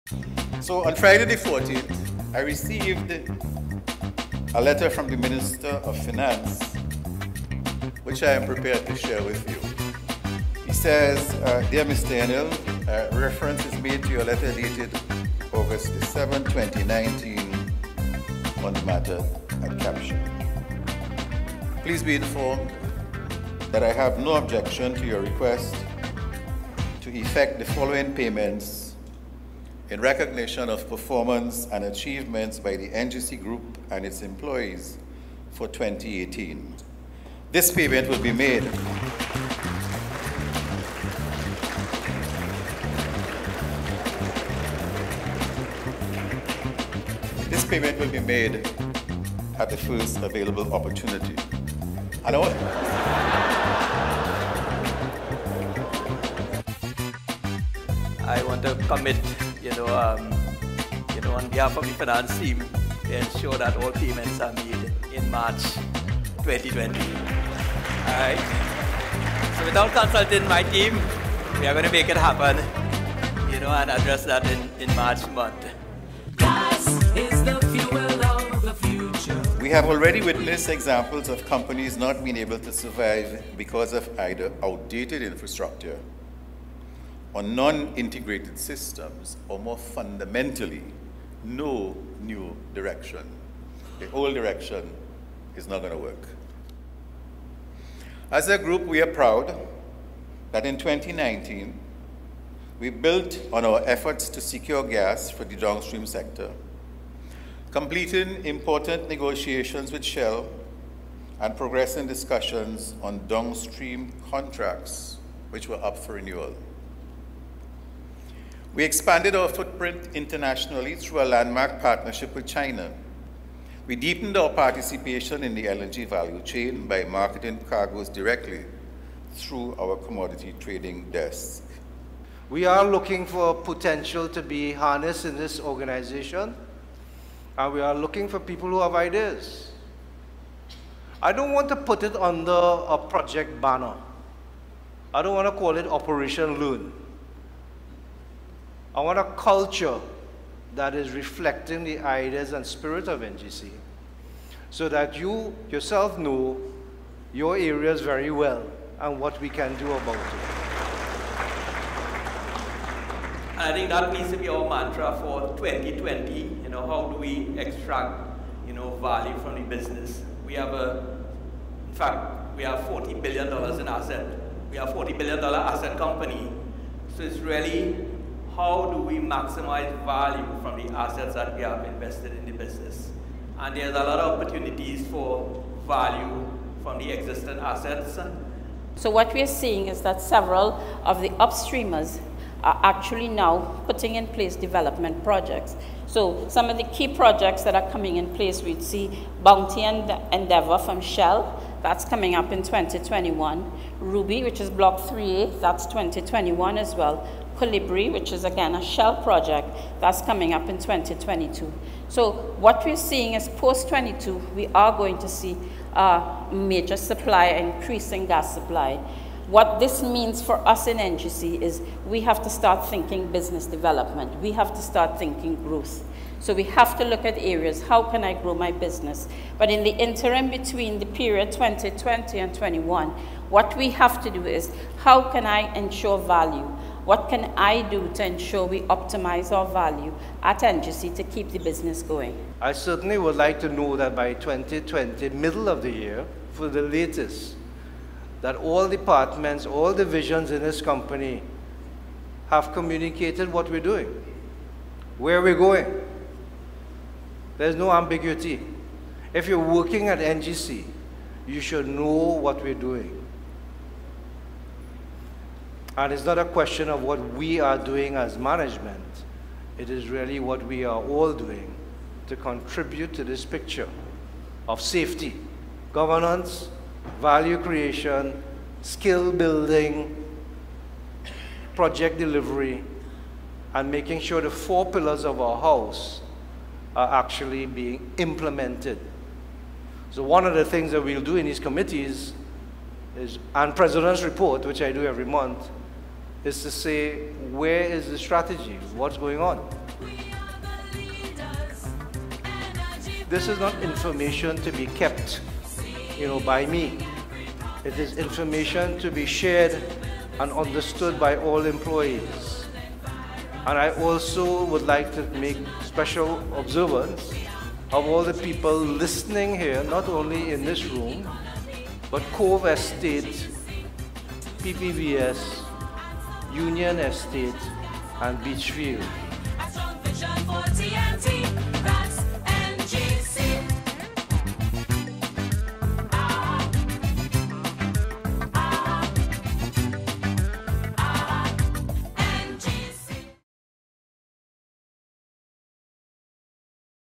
So on Friday the 14th, I received a letter from the Minister of Finance, which I am prepared to share with you. He says, Dear Mr. Enel, reference is made to your letter dated August 7, 2019 on the matter at caption. Please be informed that I have no objection to your request to effect the following payments in recognition of performance and achievements by the NGC Group and its employees for 2018. This payment will be made at the first available opportunity. I want to commit, on behalf of the finance team, to ensure that all payments are made in March 2020. All right. So without consulting my team, we are going to make it happen, and address that in March month. Gas is the fuel of the future. We have already witnessed examples of companies not being able to survive because of either outdated infrastructure or non-integrated systems, or more fundamentally, no new direction. The old direction is not going to work. As a group, we are proud that in 2019, we built on our efforts to secure gas for the downstream sector, completing important negotiations with Shell and progressing discussions on downstream contracts which were up for renewal. We expanded our footprint internationally through a landmark partnership with China. We deepened our participation in the LNG value chain by marketing cargoes directly through our commodity trading desk. We are looking for potential to be harnessed in this organization, and we are looking for people who have ideas. I don't want to put it under a project banner. I don't want to call it Operation Loon. I want a culture that is reflecting the ideas and spirit of NGC, so that you yourself know your areas very well and what we can do about it. I think that needs to be our mantra for 2020. How do we extract, value from the business? We have in fact, we have $40 billion in asset. We are a $40 billion asset company. So it's really, how do we maximize value from the assets that we have invested in the business? And there's a lot of opportunities for value from the existing assets. So what we're seeing is that several of the upstreamers are actually now putting in place development projects. So some of the key projects that are coming in place, we'd see Bounty and Endeavor from Shell, that's coming up in 2021. Ruby, which is Block 3A, that's 2021 as well. Colibri, which is again a Shell project, that's coming up in 2022. So what we're seeing is post-22, we are going to see a major supply, increasing gas supply. What this means for us in NGC is we have to start thinking business development. We have to start thinking growth. So we have to look at areas, how can I grow my business? But in the interim between the period 2020 and 21, what we have to do is, how can I ensure value? What can I do to ensure we optimize our value at NGC to keep the business going? I certainly would like to know that by 2020, middle of the year, for the latest, that all departments, all divisions in this company have communicated what we're doing, where we're going. There's no ambiguity. If you're working at NGC, you should know what we're doing. And it's not a question of what we are doing as management. It is really what we are all doing to contribute to this picture of safety, governance, value creation, skill building, project delivery, and making sure the 4 pillars of our house are actually being implemented. So one of the things that we'll do in these committees is, and President's report, which I do every month, is to say, where is the strategy? What's going on? this is not information to be kept, by me. It is information to be shared and understood by all employees. And I also would like to make special observance of all the people listening here, not only in this room, but Cove Estate, PPVS, Union Estate, and Beachview. A strong vision for TNT.